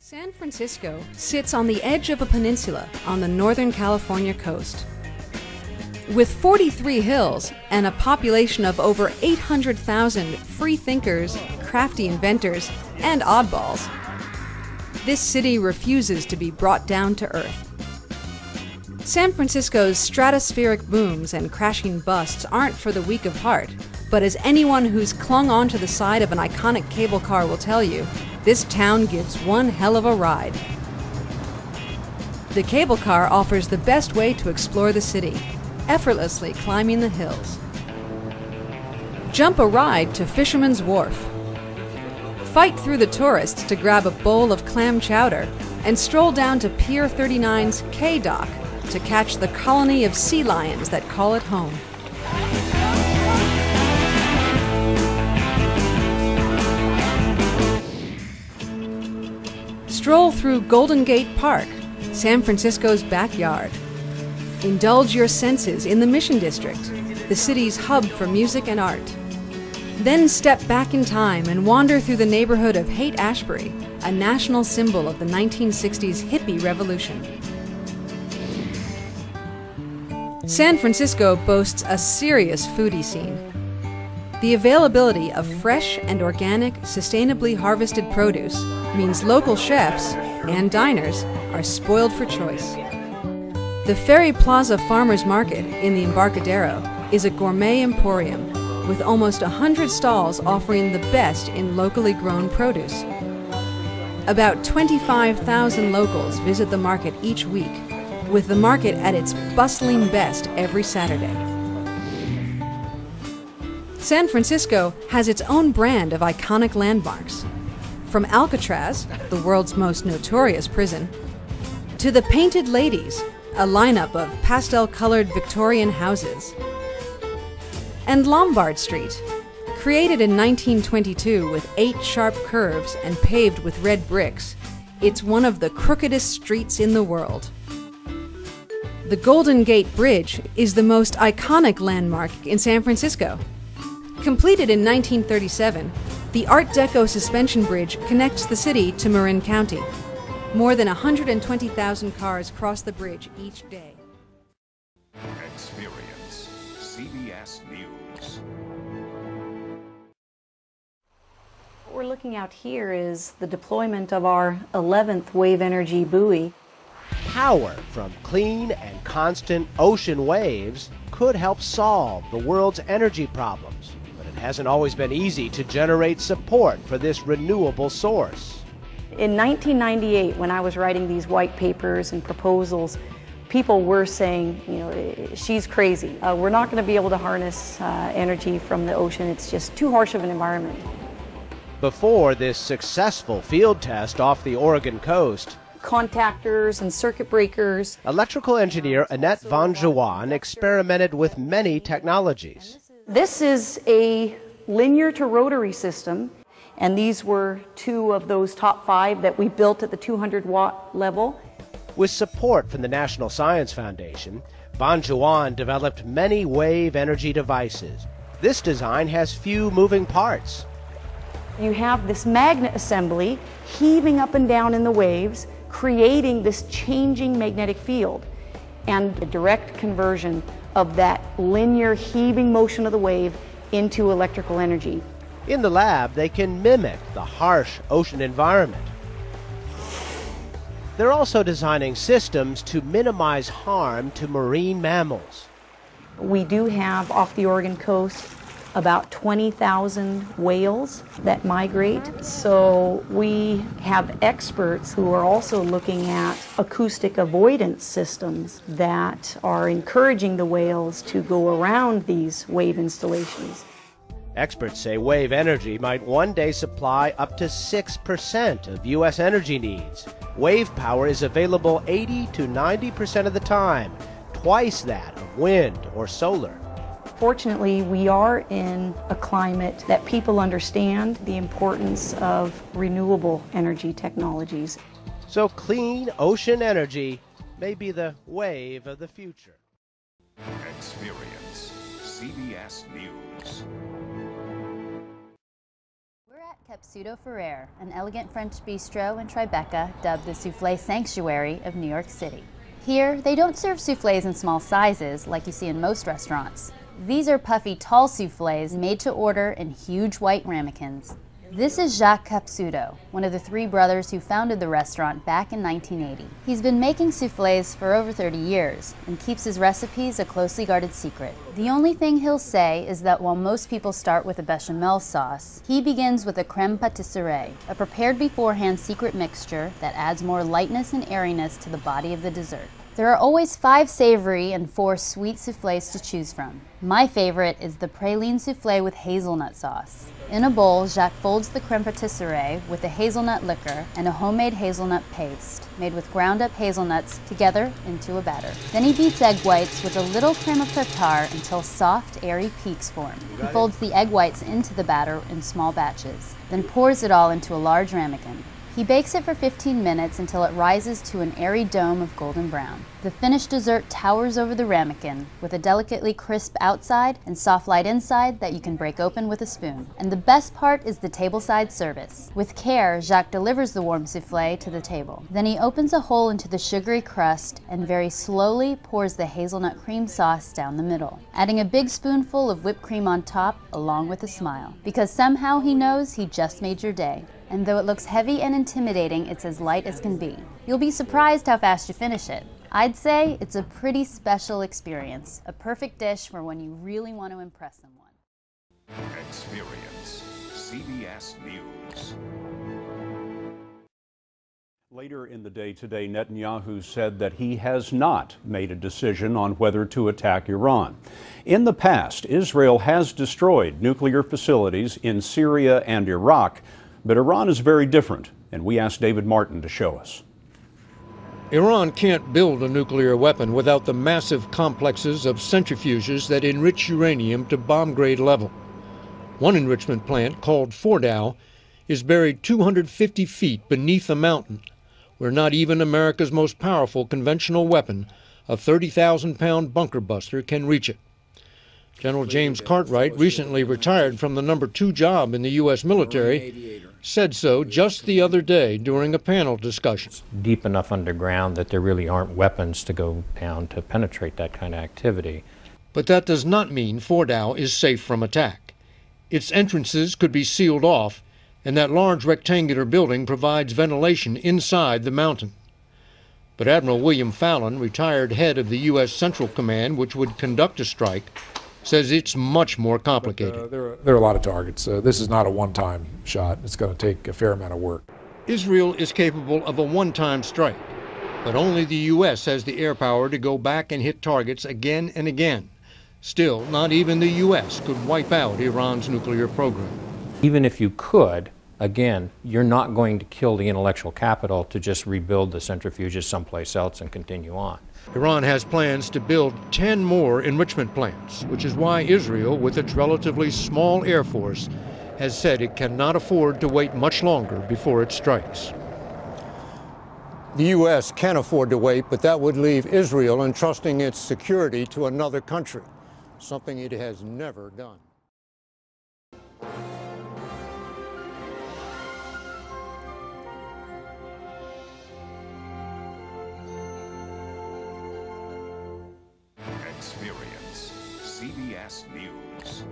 San Francisco sits on the edge of a peninsula on the Northern California coast. With 43 hills and a population of over 800,000 free thinkers, crafty inventors, and oddballs, this city refuses to be brought down to earth. San Francisco's stratospheric booms and crashing busts aren't for the weak of heart, but as anyone who's clung onto the side of an iconic cable car will tell you, this town gives one hell of a ride. The cable car offers the best way to explore the city, effortlessly climbing the hills. Jump a ride to Fisherman's Wharf. Fight through the tourists to grab a bowl of clam chowder and stroll down to Pier 39's K-Dock to catch the colony of sea lions that call it home. Stroll through Golden Gate Park, San Francisco's backyard. Indulge your senses in the Mission District, the city's hub for music and art. Then step back in time and wander through the neighborhood of Haight-Ashbury, a national symbol of the 1960s hippie revolution. San Francisco boasts a serious foodie scene. The availability of fresh and organic, sustainably harvested produce means local chefs and diners are spoiled for choice. The Ferry Plaza Farmers Market in the Embarcadero is a gourmet emporium with almost 100 stalls offering the best in locally grown produce. About 25,000 locals visit the market each week, with the market at its bustling best every Saturday. San Francisco has its own brand of iconic landmarks. From Alcatraz, the world's most notorious prison, to the Painted Ladies, a lineup of pastel-colored Victorian houses, and Lombard Street, created in 1922 with 8 sharp curves and paved with red bricks. It's one of the crookedest streets in the world. The Golden Gate Bridge is the most iconic landmark in San Francisco. Completed in 1937, the Art Deco suspension bridge connects the city to Marin County. More than 120,000 cars cross the bridge each day. Experience CBS News. What we're looking at here is the deployment of our 11th wave energy buoy. Power from clean and constant ocean waves could help solve the world's energy problems, but it hasn't always been easy to generate support for this renewable source. In 1998, when I was writing these white papers and proposals, people were saying, you know, she's crazy. We're not going to be able to harness energy from the ocean. It's just too harsh of an environment. Before this successful field test off the Oregon coast, Contactors and circuit breakers. electrical engineer Annette Van Juan experimented with many technologies. This is a linear to rotary system, and these were 2 of those top 5 that we built at the 200-watt level. With support from the National Science Foundation, Van Juan developed many wave energy devices. This design has few moving parts. You have this magnet assembly heaving up and down in the waves, creating this changing magnetic field, and the direct conversion of that linear heaving motion of the wave into electrical energy. In the lab, they can mimic the harsh ocean environment. They're also designing systems to minimize harm to marine mammals. We do have off the Oregon coast about 20,000 whales that migrate. So we have experts who are also looking at acoustic avoidance systems that are encouraging the whales to go around these wave installations. Experts say wave energy might one day supply up to 6% of U.S. energy needs. Wave power is available 80 to 90% of the time, twice that of wind or solar. Fortunately, we are in a climate that people understand the importance of renewable energy technologies. So clean ocean energy may be the wave of the future. Experience CBS News. Capsuto Ferrer, an elegant French bistro in Tribeca dubbed the Soufflé Sanctuary of New York City. Here, they don't serve soufflés in small sizes like you see in most restaurants. These are puffy, tall soufflés made to order in huge white ramekins. This is Jacques Capsuto, one of the three brothers who founded the restaurant back in 1980. He's been making soufflés for over 30 years and keeps his recipes a closely guarded secret. The only thing he'll say is that while most people start with a bechamel sauce, he begins with a crème pâtisserie, a prepared beforehand secret mixture that adds more lightness and airiness to the body of the dessert. There are always 5 savory and 4 sweet soufflés to choose from. My favorite is the praline soufflé with hazelnut sauce. In a bowl, Jacques folds the crème pâtisserie with the hazelnut liquor and a homemade hazelnut paste made with ground up hazelnuts together into a batter. Then he beats egg whites with a little crème of tartare until soft, airy peaks form. He folds the egg whites into the batter in small batches, then pours it all into a large ramekin. He bakes it for 15 minutes until it rises to an airy dome of golden brown. The finished dessert towers over the ramekin with a delicately crisp outside and soft light inside that you can break open with a spoon. And the best part is the tableside service. With care, Jacques delivers the warm soufflé to the table. Then he opens a hole into the sugary crust and very slowly pours the hazelnut cream sauce down the middle, adding a big spoonful of whipped cream on top along with a smile. Because somehow he knows he just made your day. And though it looks heavy and intimidating, it's as light as can be. You'll be surprised how fast you finish it. I'd say it's a pretty special experience, a perfect dish for when you really want to impress someone. Experience CBS News. Later in the day today, Netanyahu said that he has not made a decision on whether to attack Iran. In the past, Israel has destroyed nuclear facilities in Syria and Iraq, but Iran is very different, and we asked David Martin to show us. Iran can't build a nuclear weapon without the massive complexes of centrifuges that enrich uranium to bomb-grade level. One enrichment plant, called Fordow, is buried 250 feet beneath a mountain, where not even America's most powerful conventional weapon, a 30,000-pound bunker buster, can reach it. General James Cartwright, recently retired from the number 2 job in the U.S. military, said so just the other day during a panel discussion. Deep enough underground that there really aren't weapons to go down to penetrate that kind of activity. But that does not mean Fordow is safe from attack. Its entrances could be sealed off, and that large rectangular building provides ventilation inside the mountain. But Admiral William Fallon, retired head of the U.S. Central Command, which would conduct a strike, says it's much more complicated. There are a lot of targets. This is not a one-time shot. It's going to take a fair amount of work. Israel is capable of a one-time strike, but only the U.S. has the air power to go back and hit targets again and again. Still, not even the U.S. could wipe out Iran's nuclear program. Even if you could, again, you're not going to kill the intellectual capital to just rebuild the centrifuges someplace else and continue on. Iran has plans to build 10 more enrichment plants, which is why Israel, with its relatively small air force, has said it cannot afford to wait much longer before it strikes. The U.S. can afford to wait, but that would leave Israel entrusting its security to another country, something it has never done. Experience CBS News.